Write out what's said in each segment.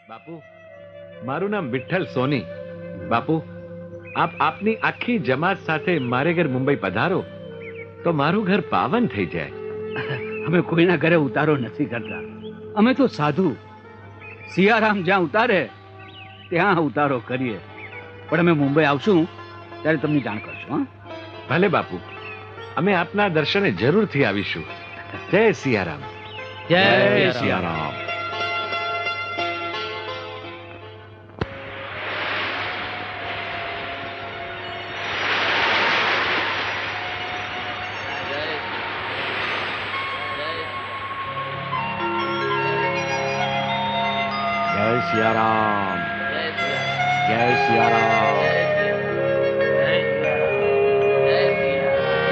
બાપુ, મારું નામ વિઠ્ઠલ સોની. બાપુ, આપ આપની આખી જમાત સાથે મારે ઘર મુંબઈ પધારો તો મારું ઘર પાવન થઈ જાય. અમે કોઈના ઘરે ઉતારો નથી કરતા. અમે તો સાધુ. સિયારામ જ્યાં ઉતારે ત્યાં ઉતારો કરીએ. પણ અમે મુંબઈ આવશું ત્યારે તમને જાણ કરશું. હા, ભલે બાપુ, અમે આપના દર્શને જરૂરથી આવીશું. જય સિયારામ. જય સિયારામ. સિયારામ. જય સિયારામ.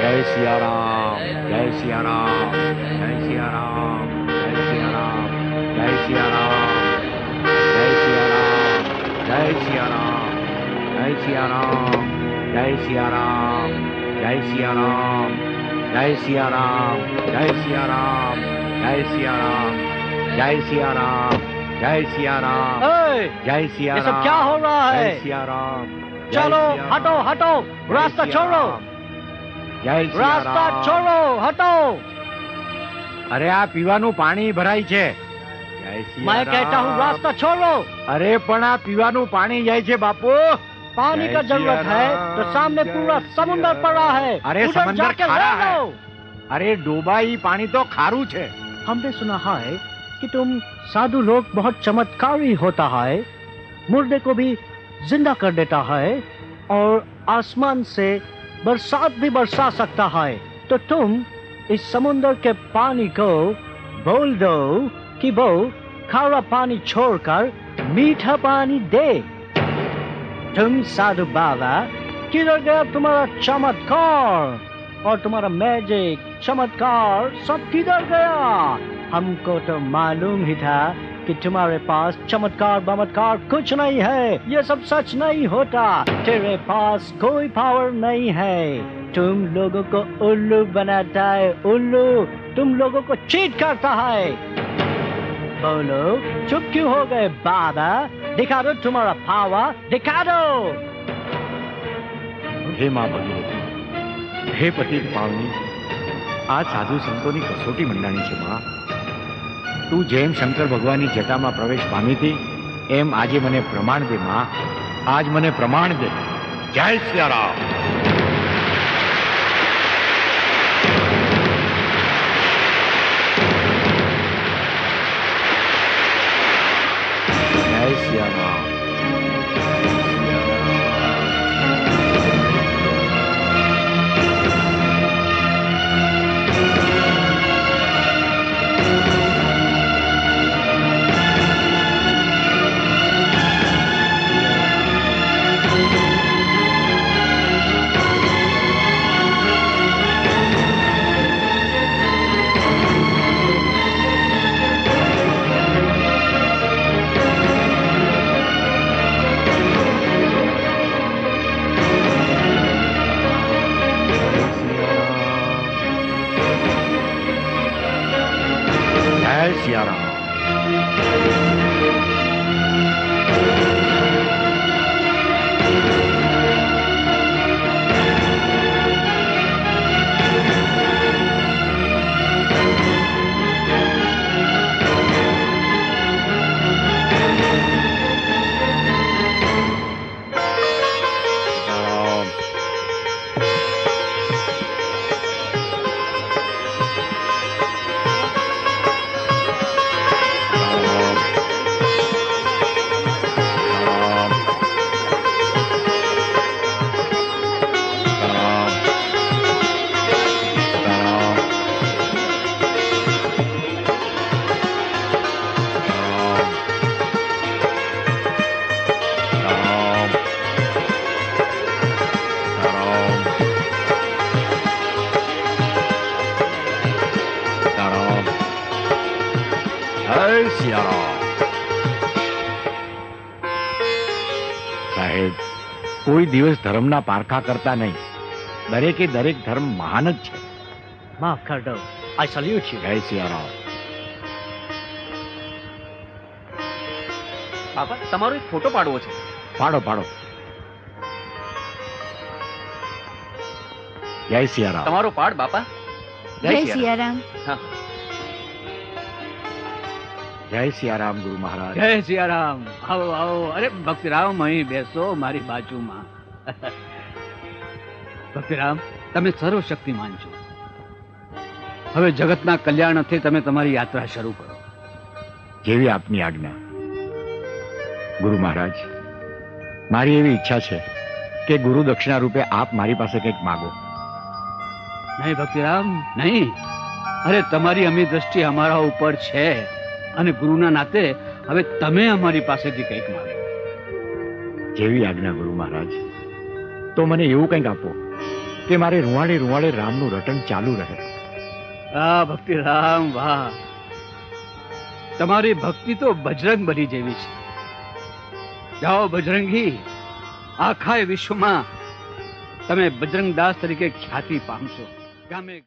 જય સિયારામ. જય સિયારામ. જય સિયારામ. જય સિયારામ. જય સિયારામ. જય સિયારામ. જય સિયારામ. જય સિયારામ. જય સિયારામ. જય સિયારામ. જય સિયારામ. જય સિયારામ. જય સિયારામ. जय सिया राम. जय सिया राम. जय सिया ये सब क्या हो रहा है? जय सिया राम. चलो हटो हटो, रास्ता छोड़ो. जय सिया रास्ता राम. छोड़ो, हटो. अरे आ पीवाનું પાણી ભરાય છે. જય સિયા मैं कहता हूँ रास्ता छोड़ो. अरे પણ આ પીવાનું પાણી જાય છે બાપુ. पानी का जय जरूरत सिया है राम. तो सामने पूरा समुंदर पड़ा है. अरे उधर समंदर जाके खारा ले लो. अरे डोबाई पानी तो खारू છે. हमने सुना है कि तुम साधु लोग बहुत चमत्कारी होता है, मुर्दे को भी जिंदा कर देता है और आसमान से बरसात भी बरसा सकता है. तो तुम इस समुंदर के पानी को बोल दो कि वो खारा पानी छोड़कर मीठा पानी दे. तुम साधु बाबा, किधर गया तुम्हारा चमत्कार और तुम्हारा मैजिक चमत्कार सब किधर गया? हमको तो मालूम ही था कि तुम्हारे पास चमत्कार बमत्कार कुछ नहीं है. ये सब सच नहीं होता. तेरे पास कोई पावर नहीं है. तुम लोगों को उल्लू बनाता है. उल्लू तुम लोगों को चीट करता है. बोलो, चुप क्यों हो गए बाबा? दिखा दो तुम्हारा पावर, दिखा दो. હે માં ભગવતી, હે પતિત પાવની, આ સાધુ સંતોની કસોટી મંડાણી છે માં. તું જેમ શંકર ભગવાનની જટામાં પ્રવેશ પામી હતી એમ આજે મને પ્રમાણ દે માં. આજ મને પ્રમાણ દે. જય સિયારામ. જય સિયારામ. સાહેબ, કોઈ દિવસ ધર્મના પારખા કરતા નહીં. દરેકે દરેક ધર્મ મહાન જ છે. माफ कर दो. I salute you. જય સિયારામ. બાપા તમારો એક ફોટો પાડવો છે. પાડો પાડો. જય સિયારામ. તમારો પાડ બાપા. જય સિયારામ. હા. જય સિયારામ ગુરુ મહારાજ. જય સિયારામ. આવો આવો. અરે ભક્તિરામ, અહીં બેસો મારી બાજુમાં. ભક્તિરામ, તમે સર્વશક્તિમાન છો. હવે જગતના કલ્યાણ અર્થે તમે તમારી યાત્રા શરૂ કરો. જેવી આપની આજ્ઞા. ગુરુ મહારાજ, મારી એવી ઈચ્છા છે કે ગુરુ દક્ષિણા રૂપે આપ મારી પાસે કંઈક માગો. નહીં ભક્તિરામ, નહીં. અરે તમારી અમી દ્રષ્ટિ અમારા ઉપર છે અને ગુરુના નાતે હવે તમે અમારી પાસેથી કંઈક માંગો. જેવી આજ્ઞા ગુરુ મહારાજ. તો મને એવું કંઈક આપો કે મારે રૂવાડે રૂવાડે રામનું રટણ ચાલુ રહે. વાહ ભક્તિરામ, વાહ. તમારી ભક્તિ તો બજરંગ બલી જેવી છે. જાઓ બજરંગી, આખા વિશ્વમાં તમે બજરંગદાસ તરીકે ખ્યાતિ પામશો. ગામે